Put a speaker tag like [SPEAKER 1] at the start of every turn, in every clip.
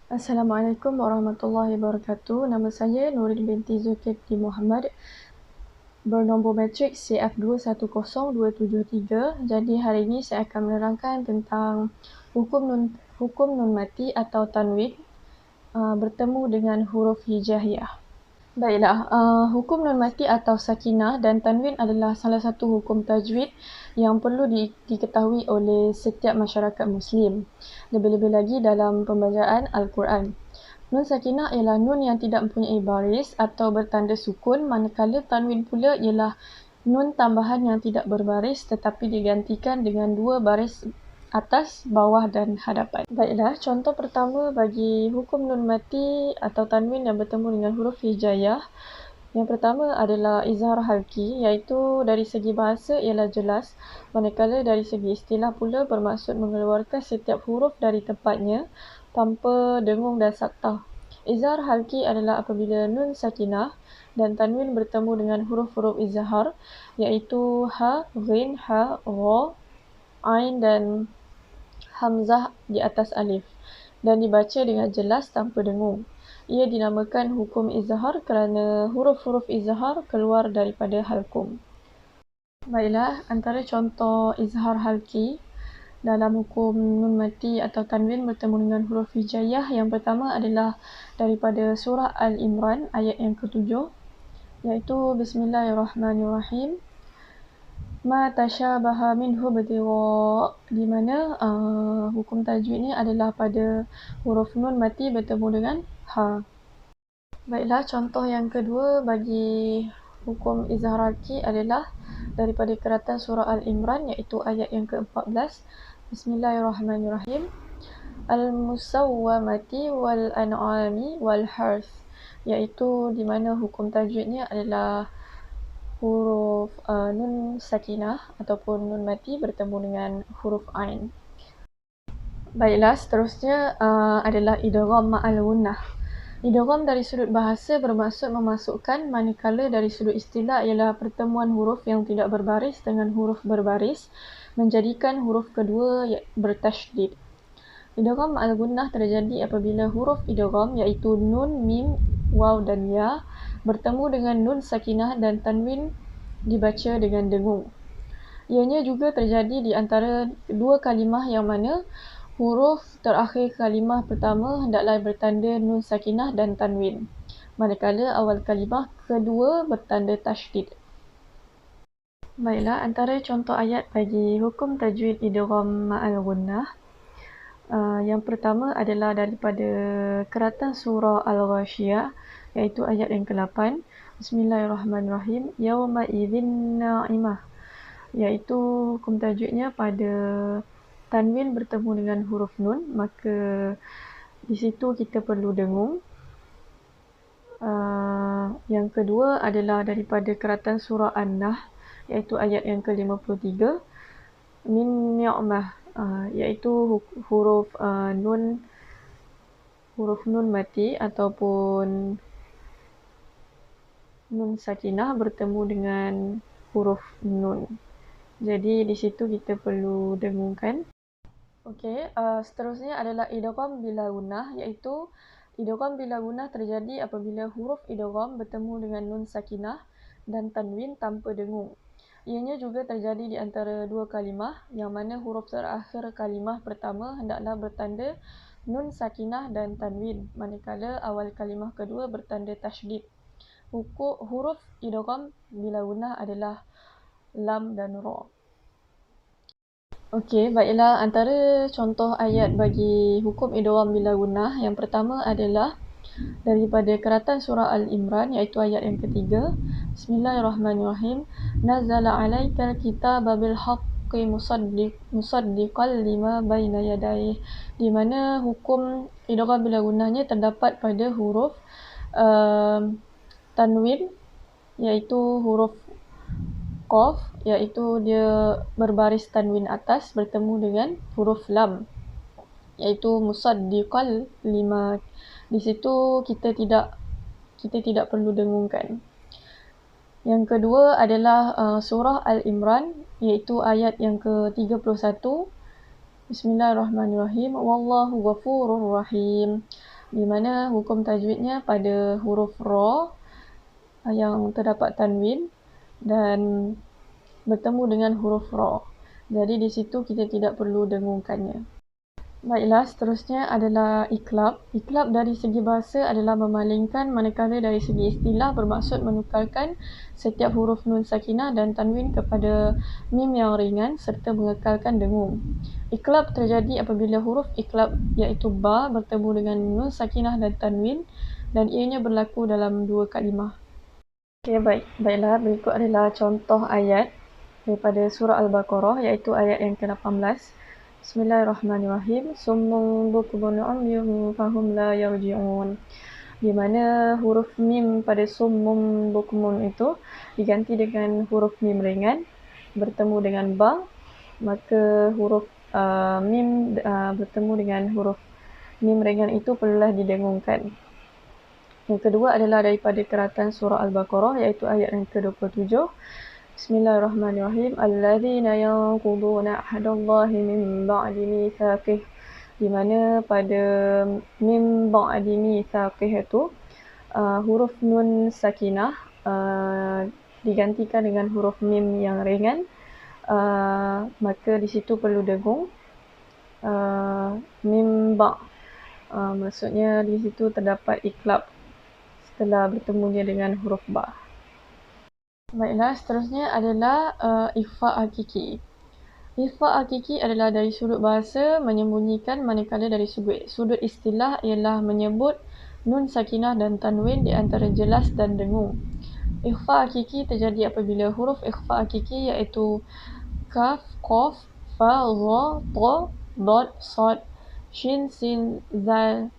[SPEAKER 1] Assalamualaikum warahmatullahi wabarakatuh. Nama saya Nurin binti Zulkifli Muhammad, bernombor matrik CF210273. Jadi hari ini saya akan menerangkan tentang hukum nun mati atau tanwin bertemu dengan huruf hijaiyah. Baiklah, hukum nun mati atau sakinah dan tanwin adalah salah satu hukum tajwid yang perlu diketahui oleh setiap masyarakat Muslim. Lebih-lebih lagi dalam pembacaan Al-Quran. Nun sakinah ialah nun yang tidak mempunyai baris atau bertanda sukun, manakala tanwin pula ialah nun tambahan yang tidak berbaris tetapi digantikan dengan dua baris atas, bawah dan hadapan. Baiklah, contoh pertama bagi hukum nun mati atau tanwin yang bertemu dengan huruf hijaiyah. Yang pertama adalah izhar halki, iaitu dari segi bahasa ialah jelas, manakala dari segi istilah pula bermaksud mengeluarkan setiap huruf dari tempatnya tanpa dengung dan saktah. Izhar halki adalah apabila nun sakinah dan tanwin bertemu dengan huruf-huruf izhar, iaitu ha, ghin, ha, ra, ain dan hamzah di atas alif dan dibaca dengan jelas tanpa dengung. Ia dinamakan hukum izhar kerana huruf-huruf izhar keluar daripada halqum. Baiklah, antara contoh izhar halki dalam hukum nun mati atau tanwin bertemu dengan huruf hijaiyah, yang pertama adalah daripada surah Al-Imran ayat yang ke-7, iaitu Bismillahirrahmanirrahim. Ma tasyabaha minhu ibtigha, di mana hukum tajwid ni adalah pada huruf nun mati bertemu dengan ha. Baiklah, contoh yang kedua bagi hukum izhar halki adalah daripada keratan surah Al-Imran, iaitu ayat yang ke-14. Bismillahirrahmanirrahim. Al-musawwamati wal an'ami wal harth, iaitu di mana hukum tajwidnya adalah huruf nun sakinah ataupun nun mati bertemu dengan huruf ain. Baiklah, seterusnya adalah idgham ma'al gunnah. Idgham dari sudut bahasa bermaksud memasukkan, manakala dari sudut istilah ialah pertemuan huruf yang tidak berbaris dengan huruf berbaris, menjadikan huruf kedua bertasydid. Idgham ma'al gunnah terjadi apabila huruf idgham iaitu nun, mim, waw dan ya bertemu dengan nun sakinah dan tanwin dibaca dengan dengung. Ianya juga terjadi di antara dua kalimah yang mana huruf terakhir kalimah pertama hendaklah bertanda nun sakinah dan tanwin, manakala awal kalimah kedua bertanda tasydid. Baiklah, antara contoh ayat bagi hukum tajwid idgham ma'al gunnah, yang pertama adalah daripada keratan surah Al-Ghashiyah, iaitu ayat yang ke-8. Bismillahirrahmanirrahim. Yawma idzin na'imah, iaitu hukum tajwidnya pada tanwin bertemu dengan huruf nun, maka di situ kita perlu dengung. Yang kedua adalah daripada keratan surah An-Nahl, iaitu ayat yang ke-53. Min ni'mah, iaitu huruf nun mati ataupun nun sakinah bertemu dengan huruf nun. Jadi di situ kita perlu dengungkan. Okey, seterusnya adalah idgham bila gunnah, iaitu idgham bila gunnah terjadi apabila huruf idgham bertemu dengan nun sakinah dan tanwin tanpa dengung. Ianya juga terjadi di antara dua kalimah yang mana huruf terakhir kalimah pertama hendaklah bertanda nun sakinah dan tanwin, manakala awal kalimah kedua bertanda tasydid. Huruf idgham bila gunnah adalah lam dan ra. Okey, baiklah, antara contoh ayat bagi hukum idgham bila gunnah yang pertama adalah daripada keratan surah Al-Imran, iaitu ayat yang ketiga. Bismillahirrahmanirrahim. Nazzala 'alaikal kitaba bil haqqi musaddiqan lima baina yadayhi, di mana hukum idgham bila gunnahnya terdapat pada huruf tanwin, iaitu huruf qaf, iaitu dia berbaris tanwin atas bertemu dengan huruf lam, iaitu musaddiqan lima. Di situ kita tidak perlu dengungkan. Yang kedua adalah surah Al-Imran, iaitu ayat yang ke-31. Bismillahirrahmanirrahim. Wallahu ghafurur rahim. di mana hukum tajwidnya pada huruf ra yang terdapat tanwin dan bertemu dengan huruf ra. Jadi di situ kita tidak perlu dengungkannya. Baiklah, seterusnya adalah iklab. Iklab dari segi bahasa adalah memalingkan, manakala dari segi istilah bermaksud menukarkan setiap huruf nun sakinah dan tanwin kepada mim yang ringan serta mengekalkan dengung. Iklab terjadi apabila huruf iklab iaitu ba bertemu dengan nun sakinah dan tanwin dan ianya berlaku dalam dua kalimah. Okey, baiklah, berikut adalah contoh ayat daripada surah Al-Baqarah iaitu ayat yang ke-18. Bismillahirrahmanirrahim. Summun bukmun umyun fahum la yarji'un. Di mana huruf mim pada summun bukmun itu diganti dengan huruf mim ringan bertemu dengan ba, maka huruf mim bertemu dengan huruf mim ringan itu perlulah didengungkan. Yang kedua adalah daripada keratan surah Al-Baqarah iaitu ayat yang ke-27. Bismillahirrahmanirrahim. Alladzina yanquduna ahdallahi min ba'di mitsaqih. Di mana pada min ba'di mitsaqih itu huruf nun sakinah digantikan dengan huruf mim yang ringan, maka di situ perlu dengung. Mim ba' maksudnya di situ terdapat iklab setelah bertemunya dengan huruf ba'. Baiklah, seterusnya adalah ikhfa hakiki. Ikhfa hakiki adalah dari sudut bahasa menyembunyikan, manakala dari sudut istilah ialah menyebut nun sakinah dan tanwin di antara jelas dan dengung. Ikhfa hakiki terjadi apabila huruf ikhfa hakiki iaitu kaf, qaf, fa, dha, ta, dad, sad, shin, sin, zal,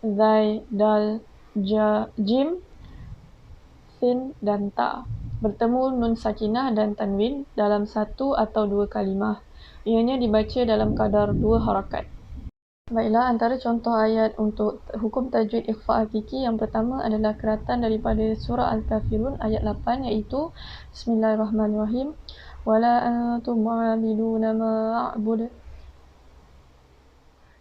[SPEAKER 1] zai, dal, ja, jim, sin dan ta bertemu nun sakinah dan tanwin dalam satu atau dua kalimah. Ianya dibaca dalam kadar 2 harakat. Baiklah, antara contoh ayat untuk hukum tajwid ikhfa hakiki yang pertama adalah keratan daripada surah Al-Kafirun ayat 8 iaitu Bismillahirrahmanirrahim. Wala antum mu'abiduna ma'abud.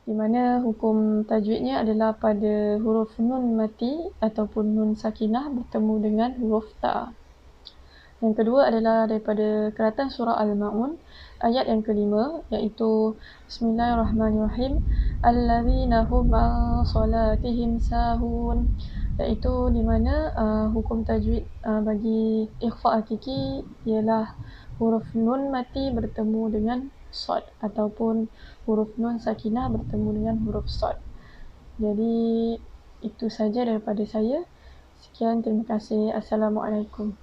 [SPEAKER 1] Di mana hukum tajwidnya adalah pada huruf nun mati ataupun nun sakinah bertemu dengan huruf ta. Yang kedua adalah daripada keratan surah Al-Ma'un ayat yang kelima iaitu Bismillahirrahmanirrahim. Allazina hum an salatihim sahun, iaitu di mana hukum tajwid bagi ikhfa hakiki ialah huruf nun mati bertemu dengan sad ataupun huruf nun sakinah bertemu dengan huruf sad. Jadi itu saja daripada saya. Sekian, terima kasih. Assalamualaikum.